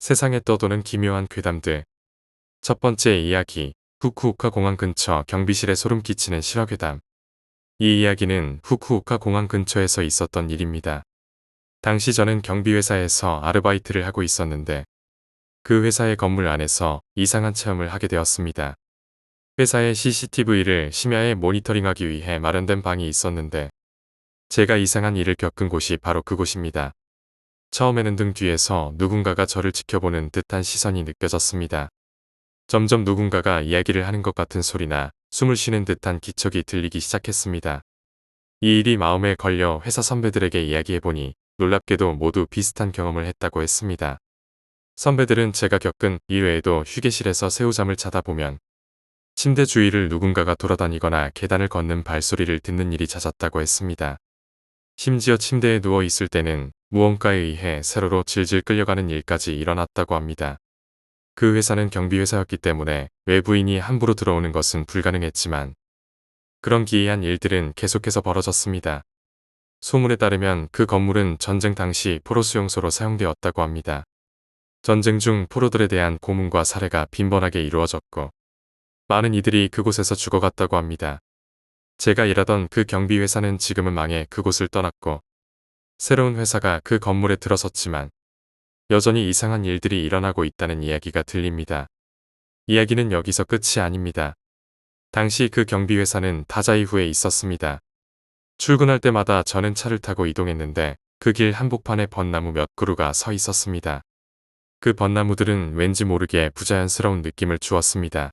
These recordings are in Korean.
세상에 떠도는 기묘한 괴담들. 첫 번째 이야기, 후쿠오카 공항 근처 경비실에 소름 끼치는 실화괴담. 이 이야기는 후쿠오카 공항 근처에서 있었던 일입니다. 당시 저는 경비회사에서 아르바이트를 하고 있었는데 그 회사의 건물 안에서 이상한 체험을 하게 되었습니다. 회사의 CCTV를 심야에 모니터링하기 위해 마련된 방이 있었는데 제가 이상한 일을 겪은 곳이 바로 그곳입니다. 처음에는 등 뒤에서 누군가가 저를 지켜보는 듯한 시선이 느껴졌습니다. 점점 누군가가 이야기를 하는 것 같은 소리나 숨을 쉬는 듯한 기척이 들리기 시작했습니다. 이 일이 마음에 걸려 회사 선배들에게 이야기해보니 놀랍게도 모두 비슷한 경험을 했다고 했습니다. 선배들은 제가 겪은 일 외에도 휴게실에서 새우잠을 자다 보면 침대 주위를 누군가가 돌아다니거나 계단을 걷는 발소리를 듣는 일이 잦았다고 했습니다. 심지어 침대에 누워 있을 때는 무언가에 의해 세로로 질질 끌려가는 일까지 일어났다고 합니다. 그 회사는 경비회사였기 때문에 외부인이 함부로 들어오는 것은 불가능했지만 그런 기이한 일들은 계속해서 벌어졌습니다. 소문에 따르면 그 건물은 전쟁 당시 포로 수용소로 사용되었다고 합니다. 전쟁 중 포로들에 대한 고문과 살해가 빈번하게 이루어졌고 많은 이들이 그곳에서 죽어갔다고 합니다. 제가 일하던 그 경비회사는 지금은 망해 그곳을 떠났고 새로운 회사가 그 건물에 들어섰지만 여전히 이상한 일들이 일어나고 있다는 이야기가 들립니다. 이야기는 여기서 끝이 아닙니다. 당시 그 경비회사는 다자이후에 있었습니다. 출근할 때마다 저는 차를 타고 이동했는데 그 길 한복판에 벚나무 몇 그루가 서 있었습니다. 그 벚나무들은 왠지 모르게 부자연스러운 느낌을 주었습니다.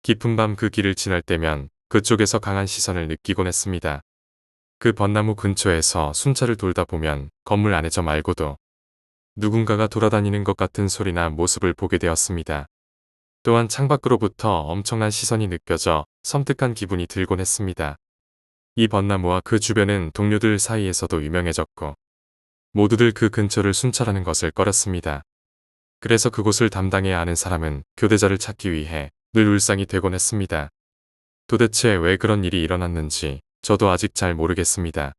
깊은 밤 그 길을 지날 때면 그쪽에서 강한 시선을 느끼곤 했습니다. 그 벚나무 근처에서 순찰을 돌다 보면 건물 안에 저 말고도 누군가가 돌아다니는 것 같은 소리나 모습을 보게 되었습니다. 또한 창밖으로부터 엄청난 시선이 느껴져 섬뜩한 기분이 들곤 했습니다. 이 벚나무와 그 주변은 동료들 사이에서도 유명해졌고 모두들 그 근처를 순찰하는 것을 꺼렸습니다. 그래서 그곳을 담당해야 하는 사람은 교대자를 찾기 위해 늘 울상이 되곤 했습니다. 도대체 왜 그런 일이 일어났는지 저도 아직 잘 모르겠습니다.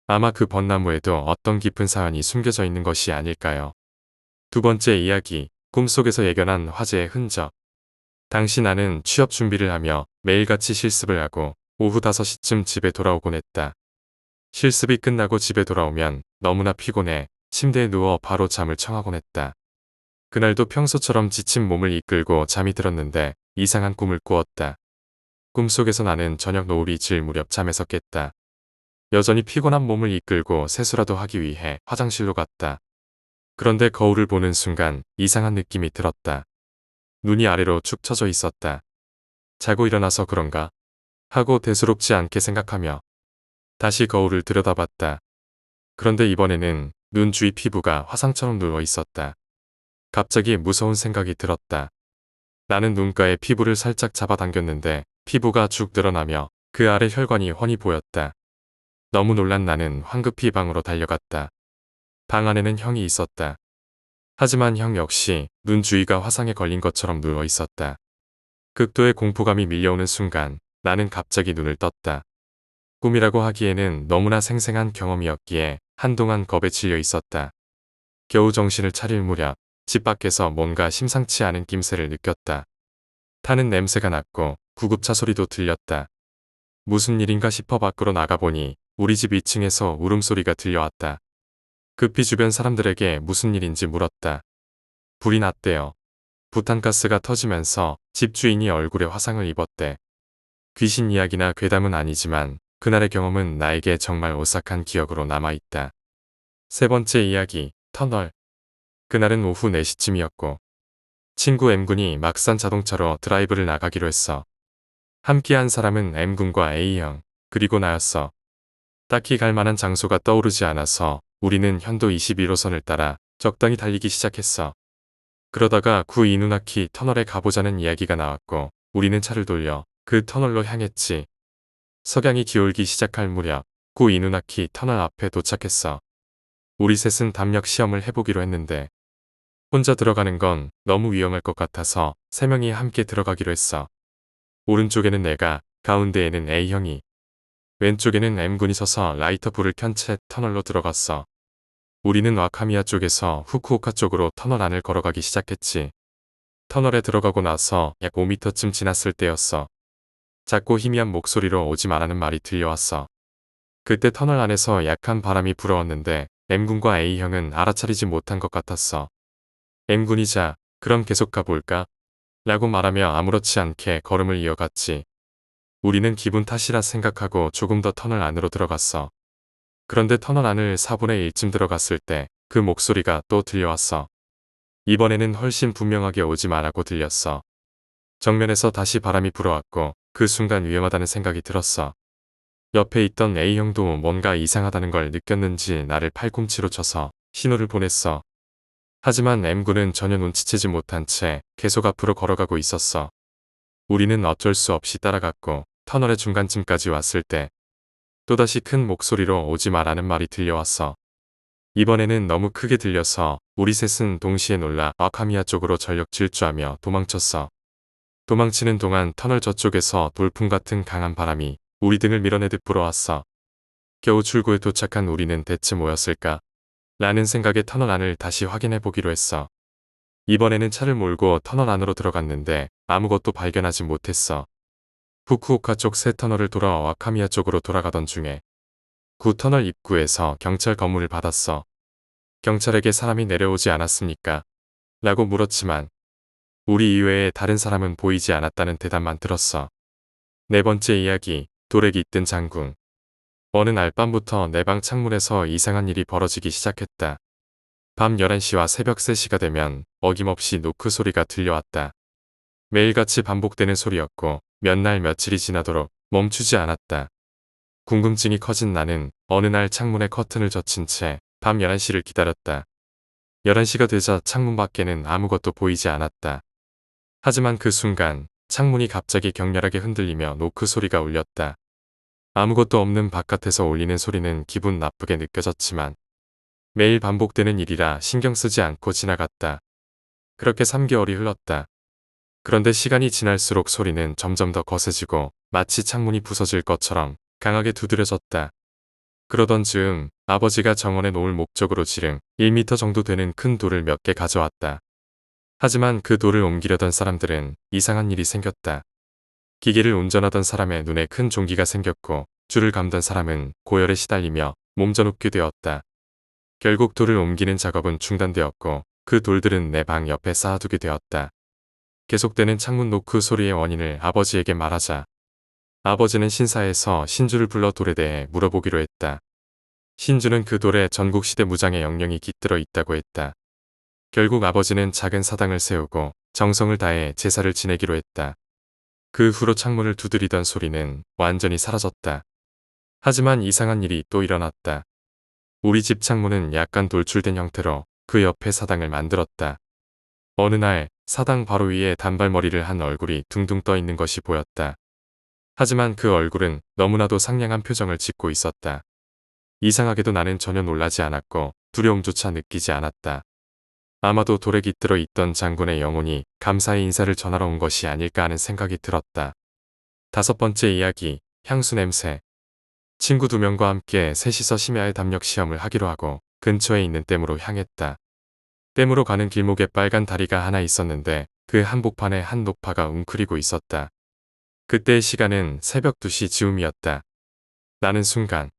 아마 그 벚나무에도 어떤 깊은 사연이 숨겨져 있는 것이 아닐까요? 두 번째 이야기, 꿈속에서 예견한 화재의 흔적. 당시 나는 취업 준비를 하며 매일같이 실습을 하고 오후 5시쯤 집에 돌아오곤 했다. 실습이 끝나고 집에 돌아오면 너무나 피곤해 침대에 누워 바로 잠을 청하곤 했다. 그날도 평소처럼 지친 몸을 이끌고 잠이 들었는데 이상한 꿈을 꾸었다. 꿈속에서 나는 저녁 노을이 질 무렵 잠에서 깼다. 여전히 피곤한 몸을 이끌고 세수라도 하기 위해 화장실로 갔다. 그런데 거울을 보는 순간 이상한 느낌이 들었다. 눈이 아래로 축 처져 있었다. 자고 일어나서 그런가? 하고 대수롭지 않게 생각하며 다시 거울을 들여다봤다. 그런데 이번에는 눈 주위 피부가 화상처럼 누워 있었다. 갑자기 무서운 생각이 들었다. 나는 눈가에 피부를 살짝 잡아당겼는데 피부가 쭉 드러나며 그 아래 혈관이 훤히 보였다. 너무 놀란 나는 황급히 방으로 달려갔다. 방 안에는 형이 있었다. 하지만 형 역시 눈 주위가 화상에 걸린 것처럼 누워 있었다. 극도의 공포감이 밀려오는 순간 나는 갑자기 눈을 떴다. 꿈이라고 하기에는 너무나 생생한 경험이었기에 한동안 겁에 질려 있었다. 겨우 정신을 차릴 무렵 집 밖에서 뭔가 심상치 않은 낌새를 느꼈다. 타는 냄새가 났고 구급차 소리도 들렸다. 무슨 일인가 싶어 밖으로 나가보니 우리 집 2층에서 울음소리가 들려왔다. 급히 주변 사람들에게 무슨 일인지 물었다. 불이 났대요. 부탄가스가 터지면서 집주인이 얼굴에 화상을 입었대. 귀신 이야기나 괴담은 아니지만 그날의 경험은 나에게 정말 오싹한 기억으로 남아있다. 세 번째 이야기, 터널. 그날은 오후 4시쯤이었고 친구 M군이 막산 자동차로 드라이브를 나가기로 했어. 함께한 사람은 M군과 A형, 그리고 나였어. 딱히 갈 만한 장소가 떠오르지 않아서 우리는 현도 21호선을 따라 적당히 달리기 시작했어. 그러다가 구 이누나키 터널에 가보자는 이야기가 나왔고 우리는 차를 돌려 그 터널로 향했지. 석양이 기울기 시작할 무렵 구 이누나키 터널 앞에 도착했어. 우리 셋은 담력 시험을 해보기로 했는데 혼자 들어가는 건 너무 위험할 것 같아서 3명이 함께 들어가기로 했어. 오른쪽에는 내가, 가운데에는 A형이, 왼쪽에는 M군이 서서 라이터 불을 켠 채 터널로 들어갔어. 우리는 와카미야 쪽에서 후쿠오카 쪽으로 터널 안을 걸어가기 시작했지. 터널에 들어가고 나서 약 5m쯤 지났을 때였어. 작고 희미한 목소리로 오지 말라는 말이 들려왔어. 그때 터널 안에서 약한 바람이 불어왔는데 M군과 A형은 알아차리지 못한 것 같았어. M군이자 그럼 계속 가볼까? 라고 말하며 아무렇지 않게 걸음을 이어갔지. 우리는 기분 탓이라 생각하고 조금 더 터널 안으로 들어갔어. 그런데 터널 안을 4분의 1쯤 들어갔을 때 그 목소리가 또 들려왔어. 이번에는 훨씬 분명하게 오지 말라고 들렸어. 정면에서 다시 바람이 불어왔고 그 순간 위험하다는 생각이 들었어. 옆에 있던 A형도 뭔가 이상하다는 걸 느꼈는지 나를 팔꿈치로 쳐서 신호를 보냈어. 하지만 M군은 전혀 눈치채지 못한 채 계속 앞으로 걸어가고 있었어. 우리는 어쩔 수 없이 따라갔고 터널의 중간쯤까지 왔을 때 또다시 큰 목소리로 오지 마라는 말이 들려왔어. 이번에는 너무 크게 들려서 우리 셋은 동시에 놀라 와카미야 쪽으로 전력 질주하며 도망쳤어. 도망치는 동안 터널 저쪽에서 돌풍 같은 강한 바람이 우리 등을 밀어내듯 불어왔어. 겨우 출구에 도착한 우리는 대체 뭐였을까? 라는 생각에 터널 안을 다시 확인해 보기로 했어. 이번에는 차를 몰고 터널 안으로 들어갔는데 아무것도 발견하지 못했어. 후쿠오카 쪽 새 터널을 돌아 와카미야 쪽으로 돌아가던 중에 구 터널 입구에서 경찰 검문을 받았어. 경찰에게 사람이 내려오지 않았습니까? 라고 물었지만 우리 이외에 다른 사람은 보이지 않았다는 대답만 들었어. 네 번째 이야기, 돌에 깃든 장군. 어느 날 밤부터 내 방 창문에서 이상한 일이 벌어지기 시작했다. 밤 11시와 새벽 3시가 되면 어김없이 노크 소리가 들려왔다. 매일같이 반복되는 소리였고 몇 날 며칠이 지나도록 멈추지 않았다. 궁금증이 커진 나는 어느 날 창문에 커튼을 젖힌 채 밤 11시를 기다렸다. 11시가 되자 창문 밖에는 아무것도 보이지 않았다. 하지만 그 순간 창문이 갑자기 격렬하게 흔들리며 노크 소리가 울렸다. 아무것도 없는 바깥에서 울리는 소리는 기분 나쁘게 느껴졌지만 매일 반복되는 일이라 신경 쓰지 않고 지나갔다. 그렇게 3개월이 흘렀다. 그런데 시간이 지날수록 소리는 점점 더 거세지고 마치 창문이 부서질 것처럼 강하게 두드려졌다. 그러던 즈음 아버지가 정원에 놓을 목적으로 지름 1m 정도 되는 큰 돌을 몇 개 가져왔다. 하지만 그 돌을 옮기려던 사람들은 이상한 일이 생겼다. 기계를 운전하던 사람의 눈에 큰 종기가 생겼고 줄을 감던 사람은 고열에 시달리며 몸져눕게 되었다. 결국 돌을 옮기는 작업은 중단되었고 그 돌들은 내 방 옆에 쌓아두게 되었다. 계속되는 창문 노크 소리의 원인을 아버지에게 말하자 아버지는 신사에서 신주를 불러 돌에 대해 물어보기로 했다. 신주는 그 돌에 전국시대 무장의 영령이 깃들어 있다고 했다. 결국 아버지는 작은 사당을 세우고 정성을 다해 제사를 지내기로 했다. 그 후로 창문을 두드리던 소리는 완전히 사라졌다. 하지만 이상한 일이 또 일어났다. 우리 집 창문은 약간 돌출된 형태로 그 옆에 사당을 만들었다. 어느 날 사당 바로 위에 단발머리를 한 얼굴이 둥둥 떠 있는 것이 보였다. 하지만 그 얼굴은 너무나도 상냥한 표정을 짓고 있었다. 이상하게도 나는 전혀 놀라지 않았고 두려움조차 느끼지 않았다. 아마도 돌에 깃들어 있던 장군의 영혼이 감사의 인사를 전하러 온 것이 아닐까 하는 생각이 들었다. 5번째 이야기, 향수 냄새. 친구 2명과 함께 셋이서 심야의 담력 시험을 하기로 하고 근처에 있는 댐으로 향했다. 댐으로 가는 길목에 빨간 다리가 하나 있었는데 그 한복판에 한 녹파가 웅크리고 있었다. 그때의 시간은 새벽 2시 즈음이었다. 나는 순간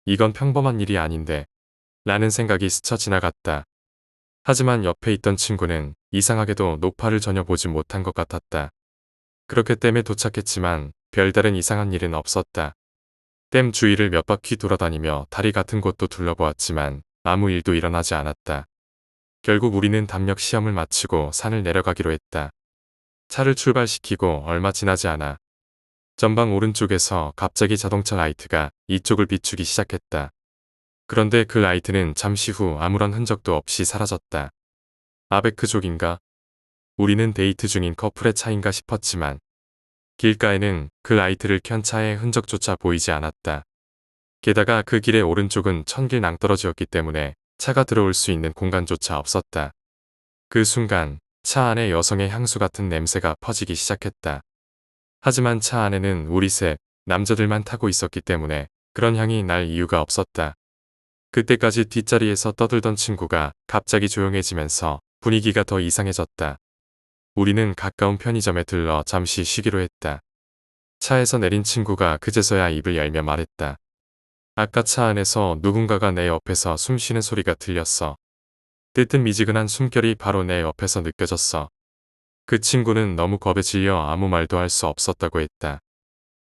이건 평범한 일이 아닌데 라는 생각이 스쳐 지나갔다. 하지만 옆에 있던 친구는 이상하게도 녹파를 전혀 보지 못한 것 같았다. 그렇게 댐에 도착했지만 별다른 이상한 일은 없었다. 댐 주위를 몇 바퀴 돌아다니며 다리 같은 곳도 둘러보았지만 아무 일도 일어나지 않았다. 결국 우리는 담력 시험을 마치고 산을 내려가기로 했다. 차를 출발시키고 얼마 지나지 않아 전방 오른쪽에서 갑자기 자동차 라이트가 이쪽을 비추기 시작했다. 그런데 그 라이트는 잠시 후 아무런 흔적도 없이 사라졌다. 아베크족인가? 우리는 데이트 중인 커플의 차인가 싶었지만 길가에는 그 라이트를 켠 차의 흔적조차 보이지 않았다. 게다가 그 길의 오른쪽은 천길 낭떠러지였기 때문에 차가 들어올 수 있는 공간조차 없었다. 그 순간 차 안에 여성의 향수 같은 냄새가 퍼지기 시작했다. 하지만 차 안에는 우리 셋 남자들만 타고 있었기 때문에 그런 향이 날 이유가 없었다. 그때까지 뒷자리에서 떠들던 친구가 갑자기 조용해지면서 분위기가 더 이상해졌다. 우리는 가까운 편의점에 들러 잠시 쉬기로 했다. 차에서 내린 친구가 그제서야 입을 열며 말했다. 아까 차 안에서 누군가가 내 옆에서 숨 쉬는 소리가 들렸어. 뜨뜻미지근한 숨결이 바로 내 옆에서 느껴졌어. 그 친구는 너무 겁에 질려 아무 말도 할 수 없었다고 했다.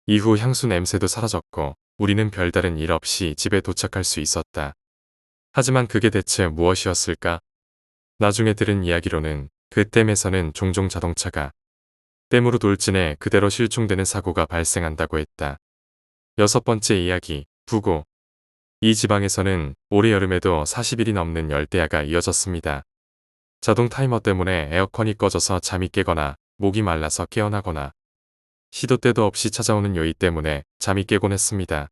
이후 향수 냄새도 사라졌고 우리는 별다른 일 없이 집에 도착할 수 있었다. 하지만 그게 대체 무엇이었을까? 나중에 들은 이야기로는 그 댐에서는 종종 자동차가 댐으로 돌진해 그대로 실종되는 사고가 발생한다고 했다. 6번째 이야기, 부고. 이 지방에서는 올해 여름에도 40일이 넘는 열대야가 이어졌습니다. 자동 타이머 때문에 에어컨이 꺼져서 잠이 깨거나 목이 말라서 깨어나거나 시도 때도 없이 찾아오는 요이 때문에 잠이 깨곤 했습니다.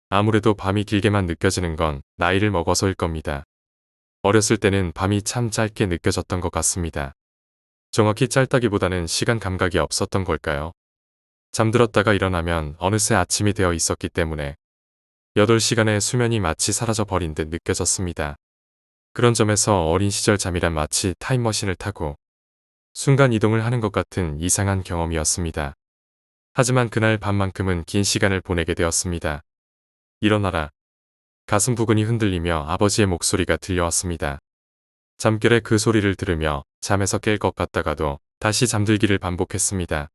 아무래도 밤이 길게만 느껴지는 건 나이를 먹어서일 겁니다. 어렸을 때는 밤이 참 짧게 느껴졌던 것 같습니다. 정확히 짧다기보다는 시간 감각이 없었던 걸까요? 잠들었다가 일어나면 어느새 아침이 되어 있었기 때문에 8시간의 수면이 마치 사라져 버린 듯 느껴졌습니다. 그런 점에서 어린 시절 잠이란 마치 타임머신을 타고 순간 이동을 하는 것 같은 이상한 경험이었습니다. 하지만 그날 밤만큼은 긴 시간을 보내게 되었습니다. 일어나라. 가슴 부근이 흔들리며 아버지의 목소리가 들려왔습니다. 잠결에 그 소리를 들으며 잠에서 깰 것 같다가도 다시 잠들기를 반복했습니다.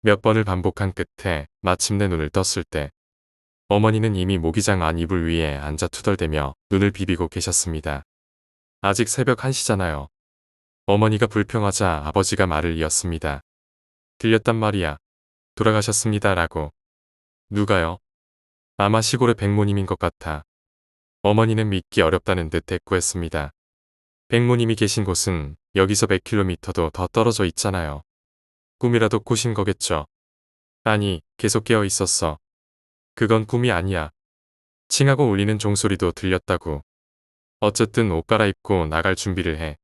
몇 번을 반복한 끝에 마침내 눈을 떴을 때 어머니는 이미 모기장 안 이불 위에 앉아 투덜대며 눈을 비비고 계셨습니다. 아직 새벽 1시잖아요. 어머니가 불평하자 아버지가 말을 이었습니다. 들렸단 말이야. 돌아가셨습니다. 라고. 누가요? 아마 시골의 백모님인 것 같아. 어머니는 믿기 어렵다는 듯 대꾸했습니다. 백모님이 계신 곳은 여기서 100km도 더 떨어져 있잖아요. 꿈이라도 꾸신 거겠죠. 아니, 계속 깨어 있었어. 그건 꿈이 아니야. 칭하고 울리는 종소리도 들렸다고. 어쨌든 옷 갈아입고 나갈 준비를 해.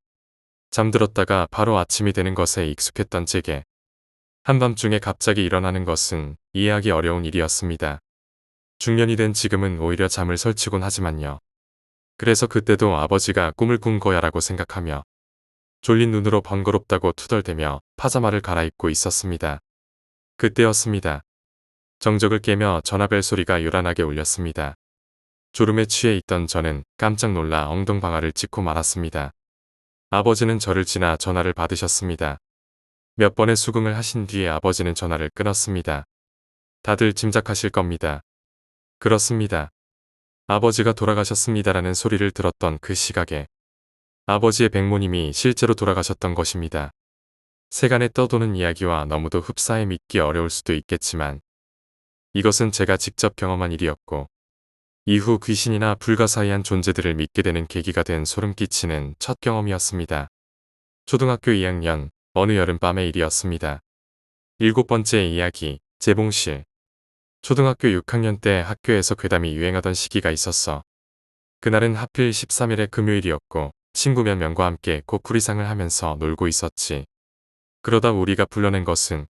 잠들었다가 바로 아침이 되는 것에 익숙했던 제게 한밤중에 갑자기 일어나는 것은 이해하기 어려운 일이었습니다. 중년이 된 지금은 오히려 잠을 설치곤 하지만요. 그래서 그때도 아버지가 꿈을 꾼 거야 라고 생각하며 졸린 눈으로 번거롭다고 투덜대며 파자마를 갈아입고 있었습니다. 그때였습니다. 정적을 깨며 전화벨 소리가 요란하게 울렸습니다. 졸음에 취해 있던 저는 깜짝 놀라 엉덩방아를 찍고 말았습니다. 아버지는 저를 지나 전화를 받으셨습니다. 몇 번의 수긍을 하신 뒤에 아버지는 전화를 끊었습니다. 다들 짐작하실 겁니다. 그렇습니다. 아버지가 돌아가셨습니다라는 소리를 들었던 그 시각에 아버지의 백모님이 실제로 돌아가셨던 것입니다. 세간에 떠도는 이야기와 너무도 흡사해 믿기 어려울 수도 있겠지만 이것은 제가 직접 경험한 일이었고 이후 귀신이나 불가사의한 존재들을 믿게 되는 계기가 된 소름 끼치는 첫 경험이었습니다. 초등학교 2학년 어느 여름밤의 일이었습니다. 7번째 이야기, 재봉실. 초등학교 6학년 때 학교에서 괴담이 유행하던 시기가 있었어. 그날은 하필 13일의 금요일이었고 친구 몇 명과 함께 코쿠리상을 하면서 놀고 있었지. 그러다 우리가 불러낸 것은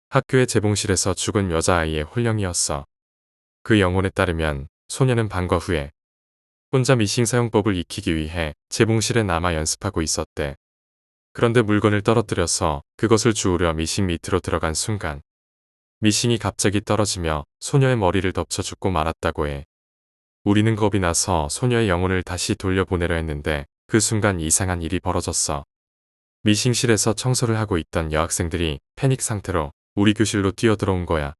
학교의 재봉실에서 죽은 여자아이의 혼령이었어. 그 영혼에 따르면 소녀는 방과 후에 혼자 미싱 사용법을 익히기 위해 재봉실에 남아 연습하고 있었대. 그런데 물건을 떨어뜨려서 그것을 주우려 미싱 밑으로 들어간 순간 미싱이 갑자기 떨어지며 소녀의 머리를 덮쳐 죽고 말았다고 해. 우리는 겁이 나서 소녀의 영혼을 다시 돌려보내려 했는데 그 순간 이상한 일이 벌어졌어. 미싱실에서 청소를 하고 있던 여학생들이 패닉 상태로 우리 교실로 뛰어들어온 거야.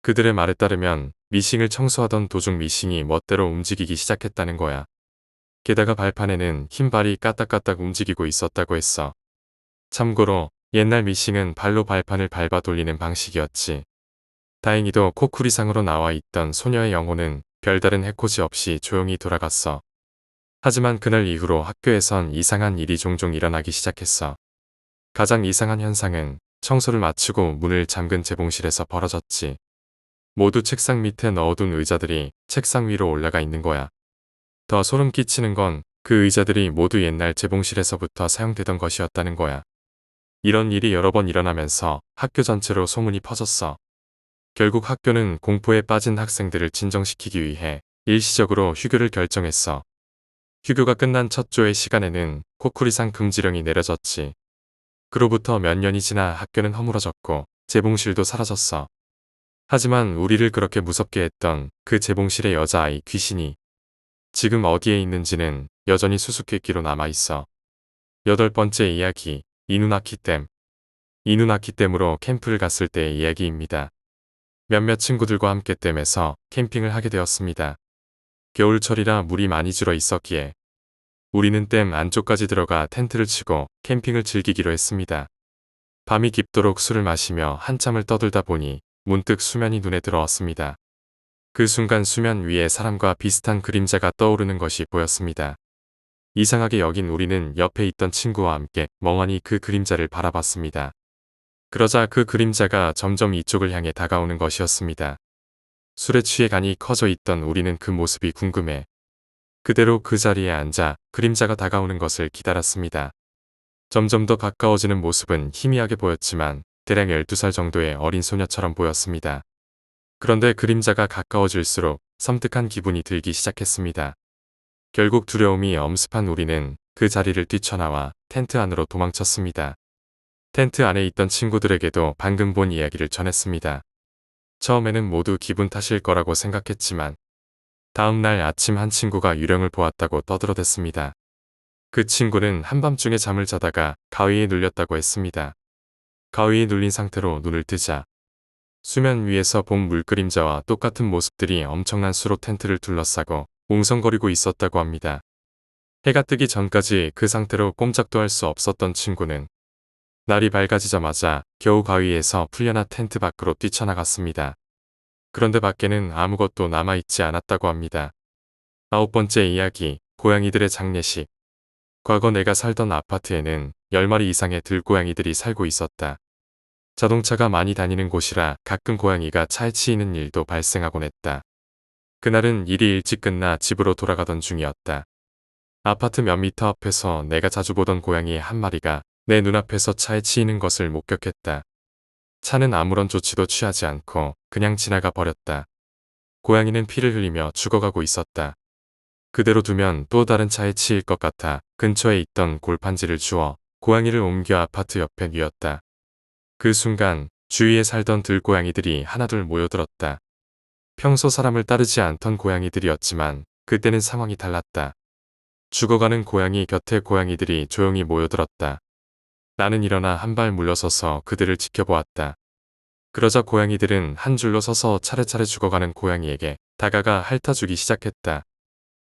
그들의 말에 따르면 미싱을 청소하던 도중 미싱이 멋대로 움직이기 시작했다는 거야. 게다가 발판에는 흰 발이 까딱까딱 움직이고 있었다고 했어. 참고로 옛날 미싱은 발로 발판을 밟아 돌리는 방식이었지. 다행히도 코쿠리상으로 나와 있던 소녀의 영혼은 별다른 해코지 없이 조용히 돌아갔어. 하지만 그날 이후로 학교에선 이상한 일이 종종 일어나기 시작했어. 가장 이상한 현상은 청소를 마치고 문을 잠근 재봉실에서 벌어졌지. 모두 책상 밑에 넣어둔 의자들이 책상 위로 올라가 있는 거야. 더 소름 끼치는 건 그 의자들이 모두 옛날 재봉실에서부터 사용되던 것이었다는 거야. 이런 일이 여러 번 일어나면서 학교 전체로 소문이 퍼졌어. 결국 학교는 공포에 빠진 학생들을 진정시키기 위해 일시적으로 휴교를 결정했어. 휴교가 끝난 첫 조의 시간에는 코쿠리상 금지령이 내려졌지. 그로부터 몇 년이 지나 학교는 허물어졌고 재봉실도 사라졌어. 하지만 우리를 그렇게 무섭게 했던 그 재봉실의 여자아이 귀신이 지금 어디에 있는지는 여전히 수수께끼로 남아있어. 8번째 이야기, 이누나키댐. 이누나키댐으로 캠프를 갔을 때의 이야기입니다. 몇몇 친구들과 함께 댐에서 캠핑을 하게 되었습니다. 겨울철이라 물이 많이 줄어 있었기에 우리는 댐 안쪽까지 들어가 텐트를 치고 캠핑을 즐기기로 했습니다. 밤이 깊도록 술을 마시며 한참을 떠들다 보니 문득 수면이 눈에 들어왔습니다. 그 순간 수면 위에 사람과 비슷한 그림자가 떠오르는 것이 보였습니다. 이상하게 여긴 우리는 옆에 있던 친구와 함께 멍하니 그 그림자를 바라봤습니다. 그러자 그 그림자가 점점 이쪽을 향해 다가오는 것이었습니다. 술에 취해 간이 커져 있던 우리는 그 모습이 궁금해 그대로 그 자리에 앉아 그림자가 다가오는 것을 기다렸습니다. 점점 더 가까워지는 모습은 희미하게 보였지만 대략 12살 정도의 어린 소녀처럼 보였습니다. 그런데 그림자가 가까워질수록 섬뜩한 기분이 들기 시작했습니다. 결국 두려움이 엄습한 우리는 그 자리를 뛰쳐나와 텐트 안으로 도망쳤습니다. 텐트 안에 있던 친구들에게도 방금 본 이야기를 전했습니다. 처음에는 모두 기분 탓일 거라고 생각했지만 다음 날 아침 한 친구가 유령을 보았다고 떠들어댔습니다. 그 친구는 한밤중에 잠을 자다가 가위에 눌렸다고 했습니다. 가위에 눌린 상태로 눈을 뜨자 수면 위에서 본 물그림자와 똑같은 모습들이 엄청난 수로 텐트를 둘러싸고 웅성거리고 있었다고 합니다. 해가 뜨기 전까지 그 상태로 꼼짝도 할 수 없었던 친구는 날이 밝아지자마자 겨우 가위에서 풀려나 텐트 밖으로 뛰쳐나갔습니다. 그런데 밖에는 아무것도 남아있지 않았다고 합니다. 9번째 이야기, 고양이들의 장례식. 과거 내가 살던 아파트에는 10마리 이상의 들고양이들이 살고 있었다. 자동차가 많이 다니는 곳이라 가끔 고양이가 차에 치이는 일도 발생하곤 했다. 그날은 일이 일찍 끝나 집으로 돌아가던 중이었다. 아파트 몇 미터 앞에서 내가 자주 보던 고양이의 한 마리가 내 눈앞에서 차에 치이는 것을 목격했다. 차는 아무런 조치도 취하지 않고 그냥 지나가 버렸다. 고양이는 피를 흘리며 죽어가고 있었다. 그대로 두면 또 다른 차에 치일 것 같아 근처에 있던 골판지를 주워 고양이를 옮겨 아파트 옆에 뉘었다. 그 순간 주위에 살던 들고양이들이 하나둘 모여들었다. 평소 사람을 따르지 않던 고양이들이었지만 그때는 상황이 달랐다. 죽어가는 고양이 곁에 고양이들이 조용히 모여들었다. 나는 일어나 한 발 물러서서 그들을 지켜보았다. 그러자 고양이들은 한 줄로 서서 차례차례 죽어가는 고양이에게 다가가 핥아주기 시작했다.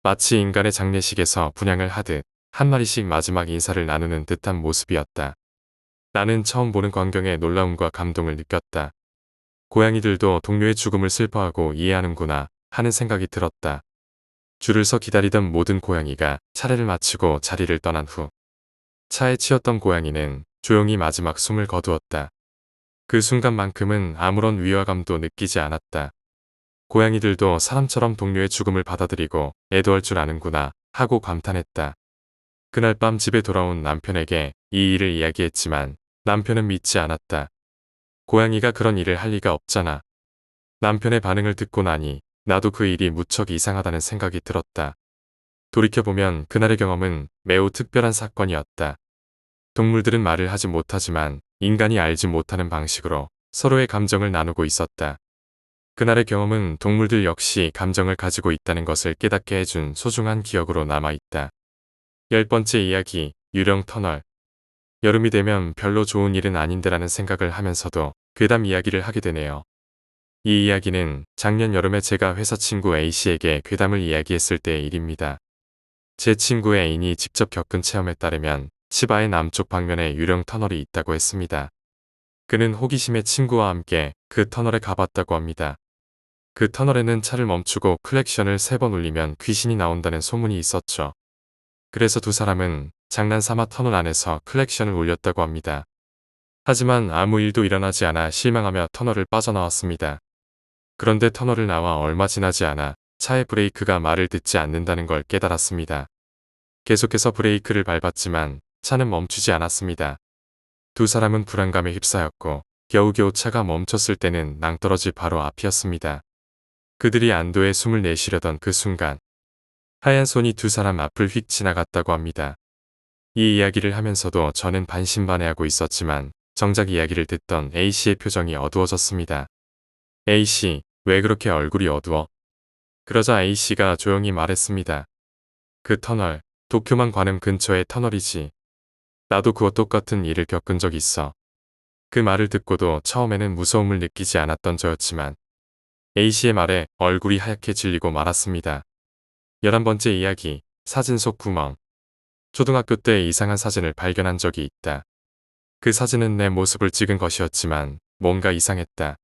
마치 인간의 장례식에서 분향을 하듯 한 마리씩 마지막 인사를 나누는 듯한 모습이었다. 나는 처음 보는 광경에 놀라움과 감동을 느꼈다. 고양이들도 동료의 죽음을 슬퍼하고 이해하는구나 하는 생각이 들었다. 줄을 서 기다리던 모든 고양이가 차례를 마치고 자리를 떠난 후 차에 치였던 고양이는 조용히 마지막 숨을 거두었다. 그 순간만큼은 아무런 위화감도 느끼지 않았다. 고양이들도 사람처럼 동료의 죽음을 받아들이고 애도할 줄 아는구나 하고 감탄했다. 그날 밤 집에 돌아온 남편에게 이 일을 이야기했지만 남편은 믿지 않았다. 고양이가 그런 일을 할 리가 없잖아. 남편의 반응을 듣고 나니 나도 그 일이 무척 이상하다는 생각이 들었다. 돌이켜보면 그날의 경험은 매우 특별한 사건이었다. 동물들은 말을 하지 못하지만 인간이 알지 못하는 방식으로 서로의 감정을 나누고 있었다. 그날의 경험은 동물들 역시 감정을 가지고 있다는 것을 깨닫게 해준 소중한 기억으로 남아있다. 10번째 이야기, 유령 터널. 여름이 되면 별로 좋은 일은 아닌데라는 생각을 하면서도 괴담 이야기를 하게 되네요. 이 이야기는 작년 여름에 제가 회사 친구 A씨에게 괴담을 이야기했을 때의 일입니다. 제 친구의 애인이 직접 겪은 체험에 따르면 치바의 남쪽 방면에 유령 터널이 있다고 했습니다. 그는 호기심에 친구와 함께 그 터널에 가봤다고 합니다. 그 터널에는 차를 멈추고 클렉션을 3번 울리면 귀신이 나온다는 소문이 있었죠. 그래서 두 사람은 장난삼아 터널 안에서 클렉션을 울렸다고 합니다. 하지만 아무 일도 일어나지 않아 실망하며 터널을 빠져나왔습니다. 그런데 터널을 나와 얼마 지나지 않아 차의 브레이크가 말을 듣지 않는다는 걸 깨달았습니다. 계속해서 브레이크를 밟았지만 차는 멈추지 않았습니다. 두 사람은 불안감에 휩싸였고 겨우겨우 차가 멈췄을 때는 낭떠러지 바로 앞이었습니다. 그들이 안도의 숨을 내쉬려던 그 순간 하얀 손이 두 사람 앞을 휙 지나갔다고 합니다. 이 이야기를 하면서도 저는 반신반의하고 있었지만 정작 이야기를 듣던 A씨의 표정이 어두워졌습니다. A씨, 왜 그렇게 얼굴이 어두워? 그러자 A씨가 조용히 말했습니다. 그 터널, 도쿄만 관음 근처의 터널이지. 나도 그와 똑같은 일을 겪은 적 있어. 그 말을 듣고도 처음에는 무서움을 느끼지 않았던 저였지만 A씨의 말에 얼굴이 하얗게 질리고 말았습니다. 11번째 이야기, 사진 속 구멍. 초등학교 때 이상한 사진을 발견한 적이 있다. 그 사진은 내 모습을 찍은 것이었지만 뭔가 이상했다.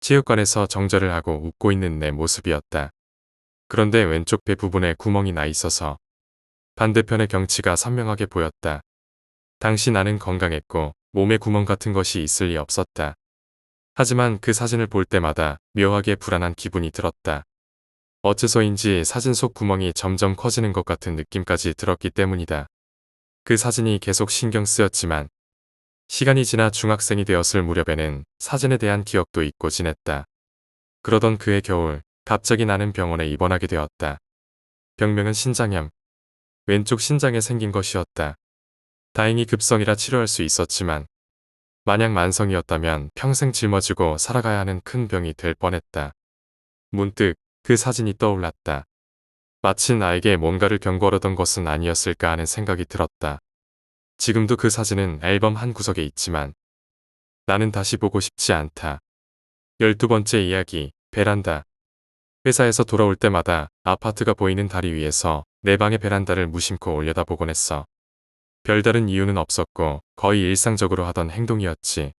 체육관에서 정절을 하고 웃고 있는 내 모습이었다. 그런데 왼쪽 배 부분에 구멍이 나 있어서 반대편의 경치가 선명하게 보였다. 당시 나는 건강했고 몸에 구멍 같은 것이 있을 리 없었다. 하지만 그 사진을 볼 때마다 묘하게 불안한 기분이 들었다. 어째서인지 사진 속 구멍이 점점 커지는 것 같은 느낌까지 들었기 때문이다. 그 사진이 계속 신경 쓰였지만 시간이 지나 중학생이 되었을 무렵에는 사진에 대한 기억도 잊고 지냈다. 그러던 그해 겨울 갑자기 나는 병원에 입원하게 되었다. 병명은 신장염. 왼쪽 신장에 생긴 것이었다. 다행히 급성이라 치료할 수 있었지만 만약 만성이었다면 평생 짊어지고 살아가야 하는 큰 병이 될 뻔했다. 문득 그 사진이 떠올랐다. 마치 나에게 뭔가를 경고하려던 것은 아니었을까 하는 생각이 들었다. 지금도 그 사진은 앨범 한 구석에 있지만 나는 다시 보고 싶지 않다. 12번째 이야기, 베란다. 회사에서 돌아올 때마다 아파트가 보이는 다리 위에서 내 방의 베란다를 무심코 올려다보곤 했어. 별다른 이유는 없었고 거의 일상적으로 하던 행동이었지.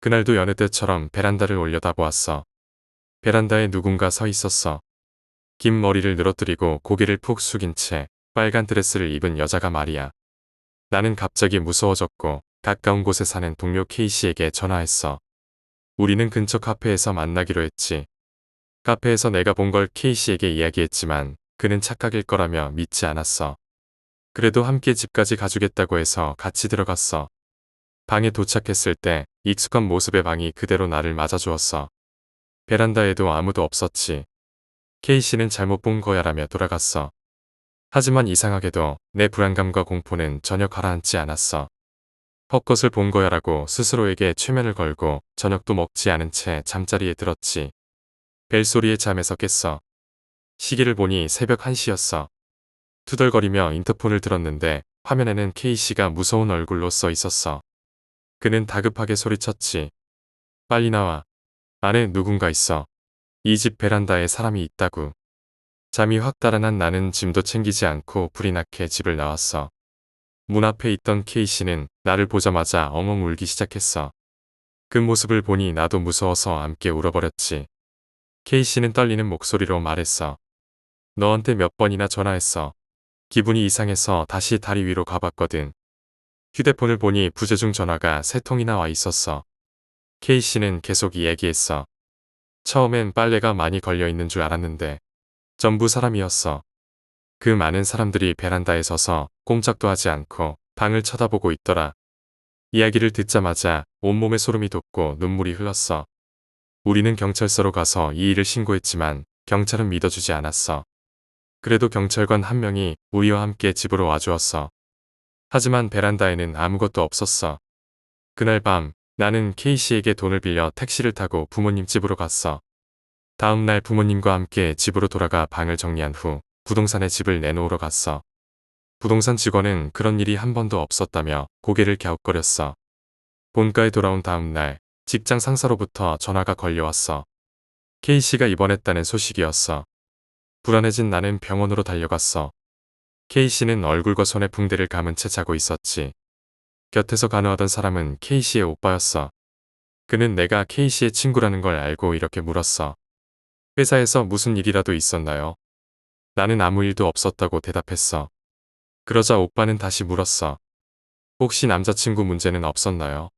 그날도 여느 때처럼 베란다를 올려다보았어. 베란다에 누군가 서 있었어. 긴 머리를 늘어뜨리고 고개를 푹 숙인 채 빨간 드레스를 입은 여자가 말이야. 나는 갑자기 무서워졌고 가까운 곳에 사는 동료 K씨에게 전화했어. 우리는 근처 카페에서 만나기로 했지. 카페에서 내가 본 걸 K씨에게 이야기했지만 그는 착각일 거라며 믿지 않았어. 그래도 함께 집까지 가주겠다고 해서 같이 들어갔어. 방에 도착했을 때 익숙한 모습의 방이 그대로 나를 맞아주었어. 베란다에도 아무도 없었지. K씨는 잘못 본 거야라며 돌아갔어. 하지만 이상하게도 내 불안감과 공포는 전혀 가라앉지 않았어. 헛것을 본 거야라고 스스로에게 최면을 걸고 저녁도 먹지 않은 채 잠자리에 들었지. 벨소리에 잠에서 깼어. 시계를 보니 새벽 1시였어. 투덜거리며 인터폰을 들었는데 화면에는 K씨가 무서운 얼굴로 써 있었어. 그는 다급하게 소리쳤지. 빨리 나와. 안에 누군가 있어. 이 집 베란다에 사람이 있다고. 잠이 확 달아난 나는 짐도 챙기지 않고 불이 나게 집을 나왔어. 문 앞에 있던 K씨는 나를 보자마자 엉엉 울기 시작했어. 그 모습을 보니 나도 무서워서 함께 울어버렸지. K씨는 떨리는 목소리로 말했어. 너한테 몇 번이나 전화했어. 기분이 이상해서 다시 다리 위로 가봤거든. 휴대폰을 보니 부재중 전화가 3통이나 와 있었어. K씨는 계속 이야기했어. 처음엔 빨래가 많이 걸려있는 줄 알았는데 전부 사람이었어. 그 많은 사람들이 베란다에 서서 꼼짝도 하지 않고 방을 쳐다보고 있더라. 이야기를 듣자마자 온몸에 소름이 돋고 눈물이 흘렀어. 우리는 경찰서로 가서 이 일을 신고했지만 경찰은 믿어주지 않았어. 그래도 경찰관 한 명이 우리와 함께 집으로 와주었어. 하지만 베란다에는 아무것도 없었어. 그날 밤 나는 K씨에게 돈을 빌려 택시를 타고 부모님 집으로 갔어. 다음 날 부모님과 함께 집으로 돌아가 방을 정리한 후 부동산에 집을 내놓으러 갔어. 부동산 직원은 그런 일이 한 번도 없었다며 고개를 갸웃거렸어. 본가에 돌아온 다음 날 직장 상사로부터 전화가 걸려왔어. K씨가 입원했다는 소식이었어. 불안해진 나는 병원으로 달려갔어. K씨는 얼굴과 손에 붕대를 감은 채 자고 있었지. 곁에서 간호하던 사람은 K씨의 오빠였어. 그는 내가 K씨의 친구라는 걸 알고 이렇게 물었어. 회사에서 무슨 일이라도 있었나요? 나는 아무 일도 없었다고 대답했어. 그러자 오빠는 다시 물었어. 혹시 남자친구 문제는 없었나요?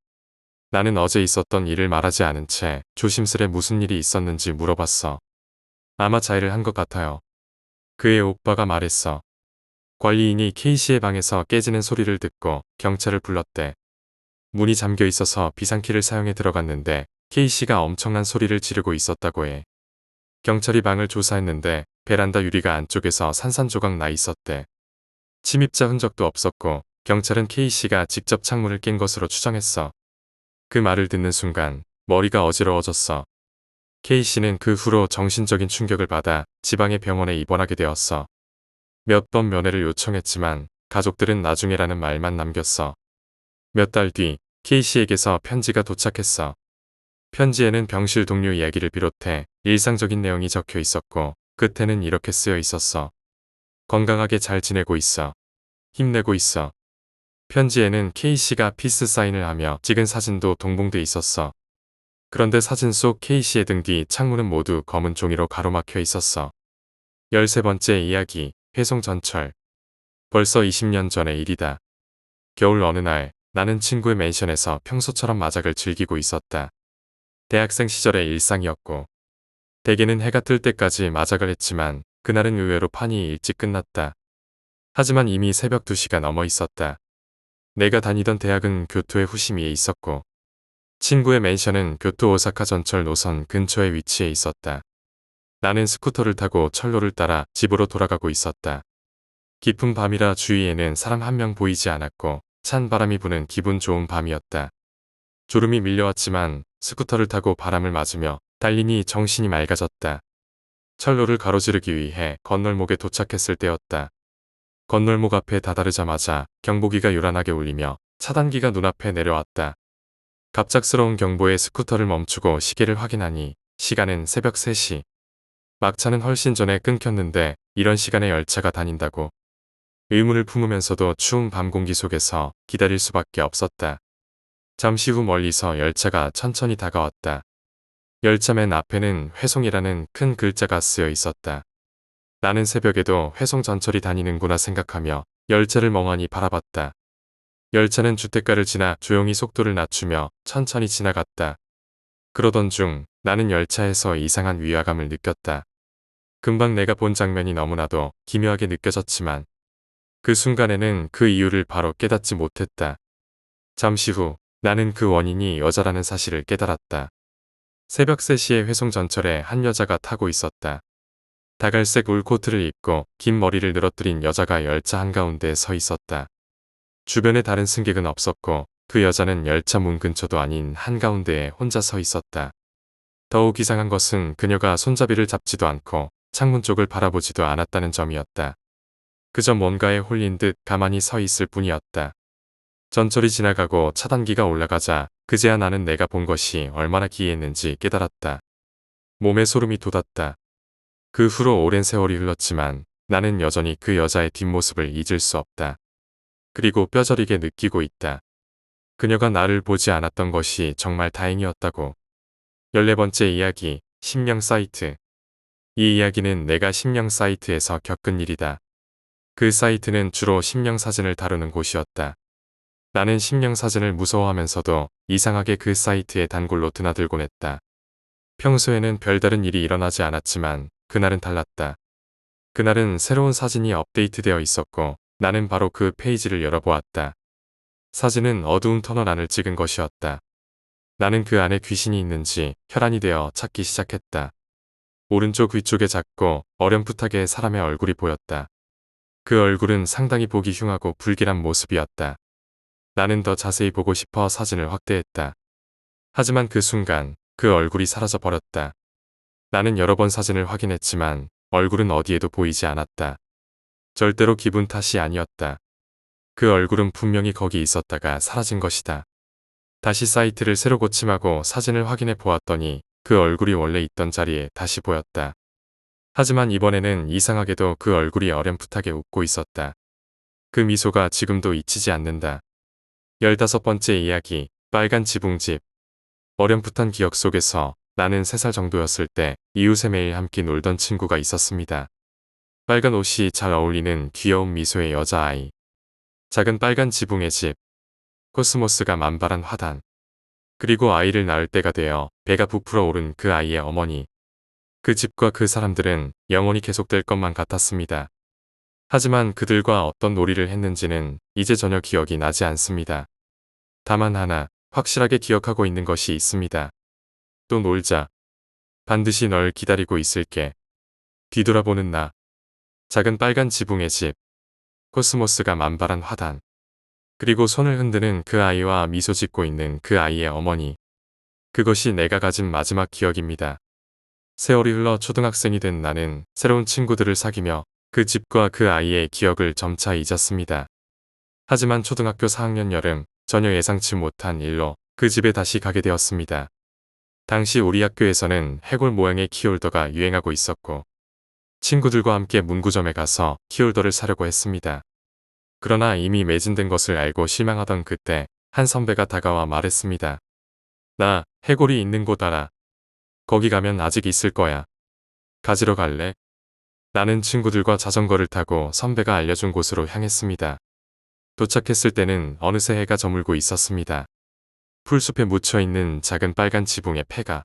나는 어제 있었던 일을 말하지 않은 채 조심스레 무슨 일이 있었는지 물어봤어. 아마 자해를 한 것 같아요. 그의 오빠가 말했어. 관리인이 K씨의 방에서 깨지는 소리를 듣고 경찰을 불렀대. 문이 잠겨 있어서 비상키를 사용해 들어갔는데 K씨가 엄청난 소리를 지르고 있었다고 해. 경찰이 방을 조사했는데 베란다 유리가 안쪽에서 산산조각 나 있었대. 침입자 흔적도 없었고 경찰은 K씨가 직접 창문을 깬 것으로 추정했어. 그 말을 듣는 순간 머리가 어지러워졌어. K씨는 그 후로 정신적인 충격을 받아 지방의 병원에 입원하게 되었어. 몇 번 면회를 요청했지만 가족들은 나중에라는 말만 남겼어. 몇 달 뒤 K씨에게서 편지가 도착했어. 편지에는 병실 동료 이야기를 비롯해 일상적인 내용이 적혀 있었고 끝에는 이렇게 쓰여 있었어. 건강하게 잘 지내고 있어. 힘내고 있어. 편지에는 K씨가 피스 사인을 하며 찍은 사진도 동봉돼 있었어. 그런데 사진 속 K씨의 등 뒤 창문은 모두 검은 종이로 가로막혀 있었어. 13번째 이야기, 회송전철. 벌써 20년 전의 일이다. 겨울 어느 날 나는 친구의 맨션에서 평소처럼 마작을 즐기고 있었다. 대학생 시절의 일상이었고 대개는 해가 뜰 때까지 마작을 했지만 그날은 의외로 판이 일찍 끝났다. 하지만 이미 새벽 2시가 넘어 있었다. 내가 다니던 대학은 교토의 후시미에 있었고 친구의 맨션은 교토 오사카 전철 노선 근처에 위치해 있었다. 나는 스쿠터를 타고 철로를 따라 집으로 돌아가고 있었다. 깊은 밤이라 주위에는 사람 한 명 보이지 않았고 찬 바람이 부는 기분 좋은 밤이었다. 졸음이 밀려왔지만 스쿠터를 타고 바람을 맞으며 달리니 정신이 맑아졌다. 철로를 가로지르기 위해 건널목에 도착했을 때였다. 건널목 앞에 다다르자마자 경보기가 요란하게 울리며 차단기가 눈앞에 내려왔다. 갑작스러운 경보에 스쿠터를 멈추고 시계를 확인하니 시간은 새벽 3시. 막차는 훨씬 전에 끊겼는데 이런 시간에 열차가 다닌다고. 의문을 품으면서도 추운 밤 공기 속에서 기다릴 수밖에 없었다. 잠시 후 멀리서 열차가 천천히 다가왔다. 열차 맨 앞에는 회송이라는 큰 글자가 쓰여 있었다. 나는 새벽에도 회송 전철이 다니는구나 생각하며 열차를 멍하니 바라봤다. 열차는 주택가를 지나 조용히 속도를 낮추며 천천히 지나갔다. 그러던 중 나는 열차에서 이상한 위화감을 느꼈다. 금방 내가 본 장면이 너무나도 기묘하게 느껴졌지만 그 순간에는 그 이유를 바로 깨닫지 못했다. 잠시 후 나는 그 원인이 여자라는 사실을 깨달았다. 새벽 3시에 회송 전철에 한 여자가 타고 있었다. 다갈색 울코트를 입고 긴 머리를 늘어뜨린 여자가 열차 한가운데에 서 있었다. 주변에 다른 승객은 없었고 그 여자는 열차 문 근처도 아닌 한가운데에 혼자 서 있었다. 더욱 이상한 것은 그녀가 손잡이를 잡지도 않고 창문 쪽을 바라보지도 않았다는 점이었다. 그저 뭔가에 홀린 듯 가만히 서 있을 뿐이었다. 전철이 지나가고 차단기가 올라가자 그제야 나는 내가 본 것이 얼마나 기이했는지 깨달았다. 몸에 소름이 돋았다. 그 후로 오랜 세월이 흘렀지만 나는 여전히 그 여자의 뒷모습을 잊을 수 없다. 그리고 뼈저리게 느끼고 있다. 그녀가 나를 보지 않았던 것이 정말 다행이었다고. 14번째 이야기, 심령 사이트. 이 이야기는 내가 심령 사이트에서 겪은 일이다. 그 사이트는 주로 심령 사진을 다루는 곳이었다. 나는 심령 사진을 무서워하면서도 이상하게 그 사이트에 단골로 드나들곤 했다. 평소에는 별다른 일이 일어나지 않았지만 그날은 달랐다. 그날은 새로운 사진이 업데이트되어 있었고 나는 바로 그 페이지를 열어보았다. 사진은 어두운 터널 안을 찍은 것이었다. 나는 그 안에 귀신이 있는지 혈안이 되어 찾기 시작했다. 오른쪽 위쪽에 작고 어렴풋하게 사람의 얼굴이 보였다. 그 얼굴은 상당히 보기 흉하고 불길한 모습이었다. 나는 더 자세히 보고 싶어 사진을 확대했다. 하지만 그 순간 그 얼굴이 사라져 버렸다. 나는 여러 번 사진을 확인했지만 얼굴은 어디에도 보이지 않았다. 절대로 기분 탓이 아니었다. 그 얼굴은 분명히 거기 있었다가 사라진 것이다. 다시 사이트를 새로 고침하고 사진을 확인해 보았더니 그 얼굴이 원래 있던 자리에 다시 보였다. 하지만 이번에는 이상하게도 그 얼굴이 어렴풋하게 웃고 있었다. 그 미소가 지금도 잊히지 않는다. 15번째 이야기, 빨간 지붕집. 어렴풋한 기억 속에서 나는 3살 정도였을 때 이웃에 매일 함께 놀던 친구가 있었습니다. 빨간 옷이 잘 어울리는 귀여운 미소의 여자아이. 작은 빨간 지붕의 집. 코스모스가 만발한 화단. 그리고 아이를 낳을 때가 되어 배가 부풀어 오른 그 아이의 어머니. 그 집과 그 사람들은 영원히 계속될 것만 같았습니다. 하지만 그들과 어떤 놀이를 했는지는 이제 전혀 기억이 나지 않습니다. 다만 하나 확실하게 기억하고 있는 것이 있습니다. 또 놀자. 반드시 널 기다리고 있을게. 뒤돌아보는 나. 작은 빨간 지붕의 집. 코스모스가 만발한 화단. 그리고 손을 흔드는 그 아이와 미소 짓고 있는 그 아이의 어머니. 그것이 내가 가진 마지막 기억입니다. 세월이 흘러 초등학생이 된 나는 새로운 친구들을 사귀며 그 집과 그 아이의 기억을 점차 잊었습니다. 하지만 초등학교 4학년 여름 전혀 예상치 못한 일로 그 집에 다시 가게 되었습니다. 당시 우리 학교에서는 해골 모양의 키홀더가 유행하고 있었고 친구들과 함께 문구점에 가서 키홀더를 사려고 했습니다. 그러나 이미 매진된 것을 알고 실망하던 그때 한 선배가 다가와 말했습니다. 나 해골이 있는 곳 알아. 거기 가면 아직 있을 거야. 가지러 갈래? 나는 친구들과 자전거를 타고 선배가 알려준 곳으로 향했습니다. 도착했을 때는 어느새 해가 저물고 있었습니다. 풀숲에 묻혀있는 작은 빨간 지붕의 폐가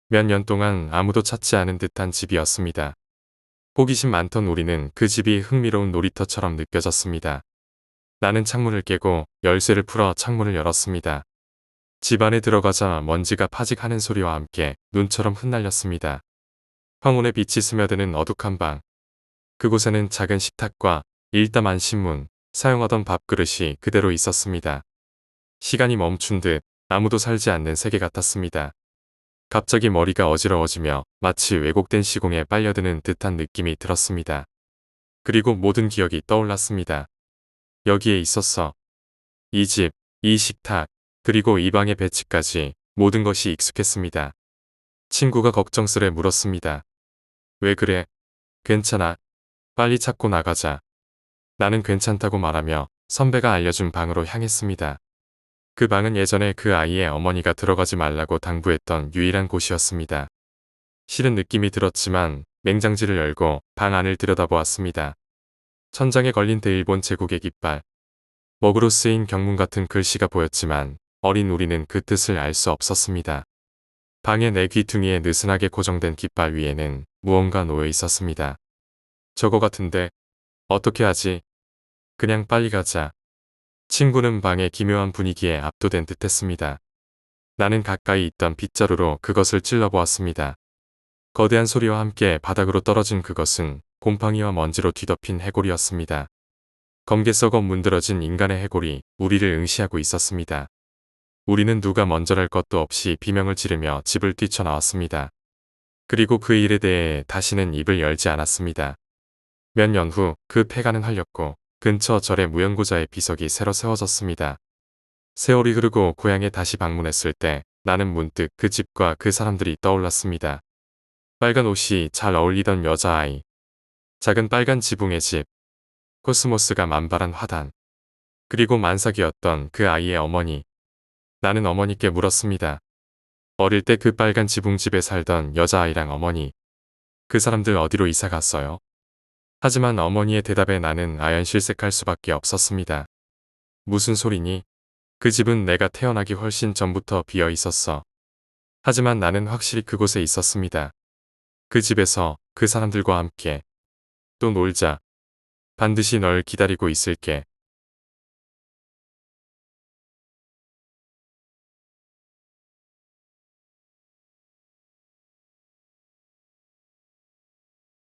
몇 년 동안 아무도 찾지 않은 듯한 집이었습니다. 호기심 많던 우리는 그 집이 흥미로운 놀이터처럼 느껴졌습니다. 나는 창문을 깨고 열쇠를 풀어 창문을 열었습니다. 집 안에 들어가자 먼지가 파직하는 소리와 함께 눈처럼 흩날렸습니다. 황혼의 빛이 스며드는 어둑한 방. 그곳에는 작은 식탁과 일담한 신문, 사용하던 밥그릇이 그대로 있었습니다. 시간이 멈춘 듯 아무도 살지 않는 세계 같았습니다. 갑자기 머리가 어지러워지며 마치 왜곡된 시공에 빨려드는 듯한 느낌이 들었습니다. 그리고 모든 기억이 떠올랐습니다. 여기에 있었어. 이 집, 이 식탁, 그리고 이 방의 배치까지 모든 것이 익숙했습니다. 친구가 걱정스레 물었습니다. 왜 그래? 괜찮아. 빨리 찾고 나가자. 나는 괜찮다고 말하며 선배가 알려준 방으로 향했습니다. 그 방은 예전에 그 아이의 어머니가 들어가지 말라고 당부했던 유일한 곳이었습니다. 싫은 느낌이 들었지만 냉장지를 열고 방 안을 들여다보았습니다. 천장에 걸린 대일본 제국의 깃발. 먹으로 쓰인 경문 같은 글씨가 보였지만 어린 우리는 그 뜻을 알 수 없었습니다. 방의 내 귀퉁이에 느슨하게 고정된 깃발 위에는 무언가 놓여 있었습니다. 저거 같은데 어떻게 하지? 그냥 빨리 가자. 친구는 방의 기묘한 분위기에 압도된 듯했습니다. 나는 가까이 있던 빗자루로 그것을 찔러보았습니다. 거대한 소리와 함께 바닥으로 떨어진 그것은 곰팡이와 먼지로 뒤덮인 해골이었습니다. 검게 썩어 문드러진 인간의 해골이 우리를 응시하고 있었습니다. 우리는 누가 먼저랄 것도 없이 비명을 지르며 집을 뛰쳐나왔습니다. 그리고 그 일에 대해 다시는 입을 열지 않았습니다. 몇 년 후 그 폐가는 헐렸고 근처 절에 무연고자의 비석이 새로 세워졌습니다. 세월이 흐르고 고향에 다시 방문했을 때 나는 문득 그 집과 그 사람들이 떠올랐습니다. 빨간 옷이 잘 어울리던 여자아이. 작은 빨간 지붕의 집. 코스모스가 만발한 화단. 그리고 만삭이었던 그 아이의 어머니. 나는 어머니께 물었습니다. 어릴 때 그 빨간 지붕집에 살던 여자아이랑 어머니. 그 사람들 어디로 이사 갔어요? 하지만 어머니의 대답에 나는 아연실색할 수밖에 없었습니다. 무슨 소리니? 그 집은 내가 태어나기 훨씬 전부터 비어 있었어. 하지만 나는 확실히 그곳에 있었습니다. 그 집에서 그 사람들과 함께. 또 놀자. 반드시 널 기다리고 있을게.